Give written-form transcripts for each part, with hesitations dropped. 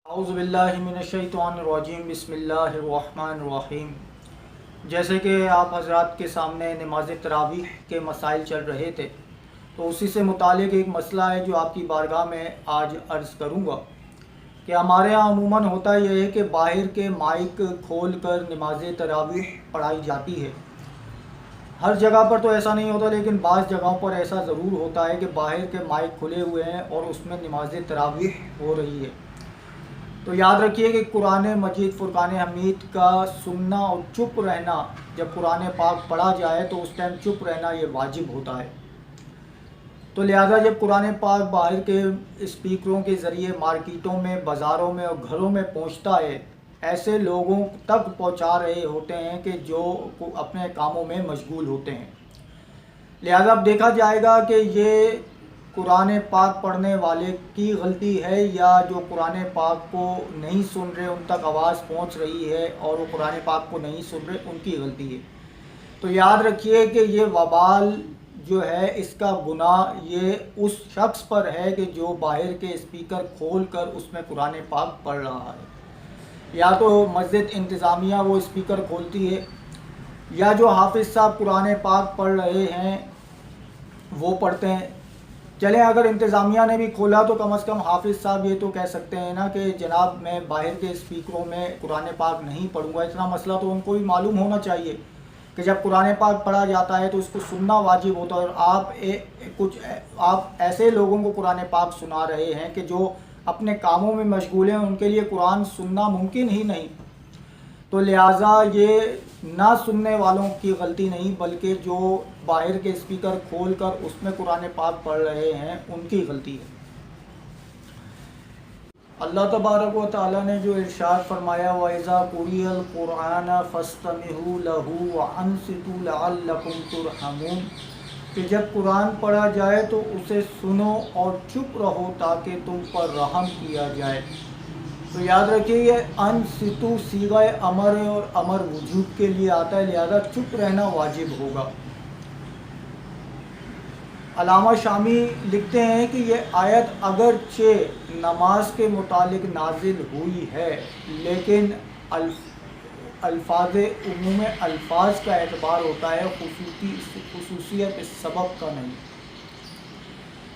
اعوذ باللہ من الشیطان الرجیم بسم اللہ الرحمن الرحیم۔ جیسے کہ آپ حضرات کے سامنے نماز تراویح کے مسائل چل رہے تھے، تو اسی سے متعلق ایک مسئلہ ہے جو آپ کی بارگاہ میں آج عرض کروں گا کہ ہمارے ہاں عموماً ہوتا یہ ہے کہ باہر کے مائک کھول کر نماز تراویح پڑھائی جاتی ہے۔ ہر جگہ پر تو ایسا نہیں ہوتا، لیکن بعض جگہوں پر ایسا ضرور ہوتا ہے کہ باہر کے مائک کھلے ہوئے ہیں اور اس میں نماز تراویح ہو رہی ہے۔ تو یاد رکھیے کہ قرآن مجید فرقان حمید کا سننا اور چپ رہنا، جب قرآن پاک پڑھا جائے تو اس ٹائم چپ رہنا یہ واجب ہوتا ہے۔ تو لہذا جب قرآن پاک باہر کے اسپیکروں کے ذریعے مارکیٹوں میں، بازاروں میں اور گھروں میں پہنچتا ہے، ایسے لوگوں تک پہنچا رہے ہوتے ہیں کہ جو اپنے کاموں میں مشغول ہوتے ہیں۔ لہذا اب دیکھا جائے گا کہ یہ قرآن پاک پڑھنے والے کی غلطی ہے یا جو قرآن پاک کو نہیں سن رہے، ان تک آواز پہنچ رہی ہے اور وہ قرآن پاک کو نہیں سن رہے، ان کی غلطی ہے۔ تو یاد رکھیے کہ یہ وبال جو ہے، اس کا گناہ یہ اس شخص پر ہے کہ جو باہر کے اسپیکر کھول کر اس میں قرآن پاک پڑھ رہا ہے۔ یا تو مسجد انتظامیہ وہ اسپیکر کھولتی ہے، یا جو حافظ صاحب قرآن پاک پڑھ رہے ہیں وہ پڑھتے ہیں۔ چلیں، اگر انتظامیہ نے بھی کھولا تو کم از کم حافظ صاحب یہ تو کہہ سکتے ہیں نا کہ جناب میں باہر کے اسپیکروں میں قرآن پاک نہیں پڑھوں گا۔ اتنا مسئلہ تو ان کو بھی معلوم ہونا چاہیے کہ جب قرآن پاک پڑھا جاتا ہے تو اس کو سننا واجب ہوتا ہے، اور آپ ایسے لوگوں کو قرآن پاک سنا رہے ہیں کہ جو اپنے کاموں میں مشغول ہیں، ان کے لیے قرآن سننا ممکن ہی نہیں۔ تو لہٰذا یہ نہ سننے والوں کی غلطی نہیں، بلکہ جو باہر کے اسپیکر کھول کر اس میں قرآن پاک پڑھ رہے ہیں ان کی غلطی ہے۔ اللہ تبارک و تعالیٰ نے جو ارشاد فرمایا وَإِذَا قُرِئَ الْقُرْآنَ فَاسْتَمِعُوا لَهُ وَأَنصِتُوا لَعَلَّكُمْ تُرْحَمُونَ، کہ جب قرآن پڑھا جائے تو اسے سنو اور چپ رہو تاکہ تم پر رحم کیا جائے۔ تو یاد رکھیے یہ انصتو صیغہ امر ہے اور امر وجوب کے لیے آتا ہے، لہذا چپ رہنا واجب ہوگا۔ علامہ شامی لکھتے ہیں کہ یہ آیت اگرچہ نماز کے متعلق نازل ہوئی ہے، لیکن الفاظ عموم الفاظ کا اعتبار ہوتا ہے، خصوصیت اس سبب کا نہیں۔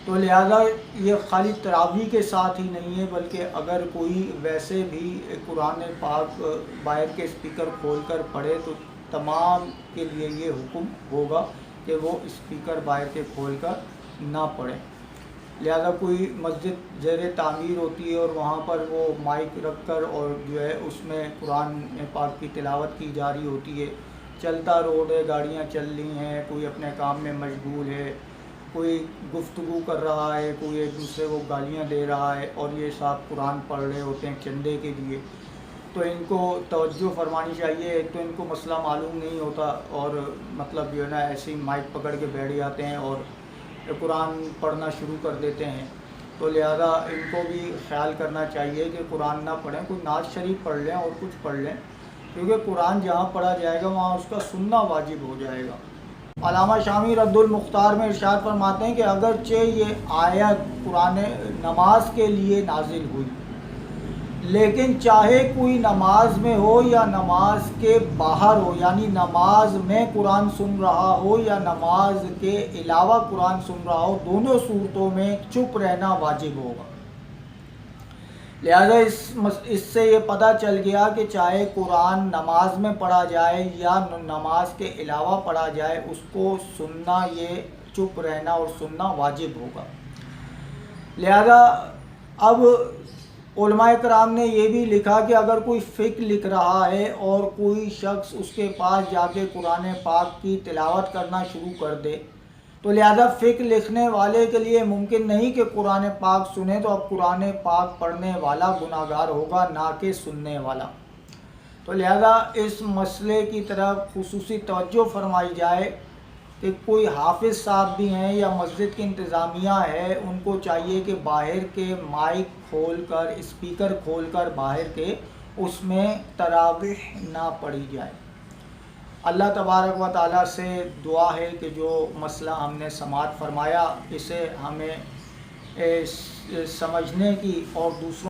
تو لہذا یہ خالی تراویح کے ساتھ ہی نہیں ہے، بلکہ اگر کوئی ویسے بھی قرآن پاک باہر کے اسپیکر کھول کر پڑھے تو تمام کے لیے یہ حکم ہوگا کہ وہ اسپیکر باہر کے کھول کر نہ پڑھیں۔ لہذا کوئی مسجد زیر تعمیر ہوتی ہے اور وہاں پر وہ مائک رکھ کر اور جو ہے اس میں قرآن پاک کی تلاوت کی جا رہی ہوتی ہے، چلتا روڈ ہے، گاڑیاں چل رہی ہیں، کوئی اپنے کام میں مشغول ہے، کوئی گفتگو کر رہا ہے، کوئی ایک دوسرے کو گالیاں دے رہا ہے، اور یہ صاحب قرآن پڑھ رہے ہوتے ہیں چندے کے لیے، تو ان کو توجہ فرمانی چاہیے۔ ایک تو ان کو مسئلہ معلوم نہیں ہوتا، اور مطلب جو ہے نا ایسے ہی مائک پکڑ کے بیٹھ جاتے ہیں اور قرآن پڑھنا شروع کر دیتے ہیں۔ تو لہذا ان کو بھی خیال کرنا چاہیے کہ قرآن نہ پڑھیں، کوئی نعت شریف پڑھ لیں اور کچھ پڑھ لیں، کیونکہ قرآن جہاں پڑھا جائے گا وہاں اس کا سننا واجب ہو جائے گا۔ علامہ شامی رد المختار میں ارشاد فرماتے ہیں کہ اگرچہ یہ آیت قرآن نماز کے لیے نازل ہوئی، لیکن چاہے کوئی نماز میں ہو یا نماز کے باہر ہو، یعنی نماز میں قرآن سن رہا ہو یا نماز کے علاوہ قرآن سن رہا ہو، دونوں صورتوں میں چپ رہنا واجب ہوگا۔ لہذا اس سے یہ پتہ چل گیا کہ چاہے قرآن نماز میں پڑھا جائے یا نماز کے علاوہ پڑھا جائے، اس کو سننا، یہ چپ رہنا اور سننا واجب ہوگا۔ لہذا اب علماء کرام نے یہ بھی لکھا کہ اگر کوئی فقہ لکھ رہا ہے اور کوئی شخص اس کے پاس جا کے قرآن پاک کی تلاوت کرنا شروع کر دے، تو لہذا فقہ لکھنے والے کے لیے ممکن نہیں کہ قرآن پاک سنے، تو اب قرآن پاک پڑھنے والا گناہ گار ہوگا، نہ کہ سننے والا۔ تو لہذا اس مسئلے کی طرف خصوصی توجہ فرمائی جائے کہ کوئی حافظ صاحب بھی ہیں یا مسجد کی انتظامیہ ہے، ان کو چاہیے کہ باہر کے مائک کھول کر، اسپیکر کھول کر باہر کے اس میں تراویح نہ پڑھی جائے۔ اللہ تبارک و تعالیٰ سے دعا ہے کہ جو مسئلہ ہم نے سماعت فرمایا اسے ہمیں سمجھنے کی اور دوسروں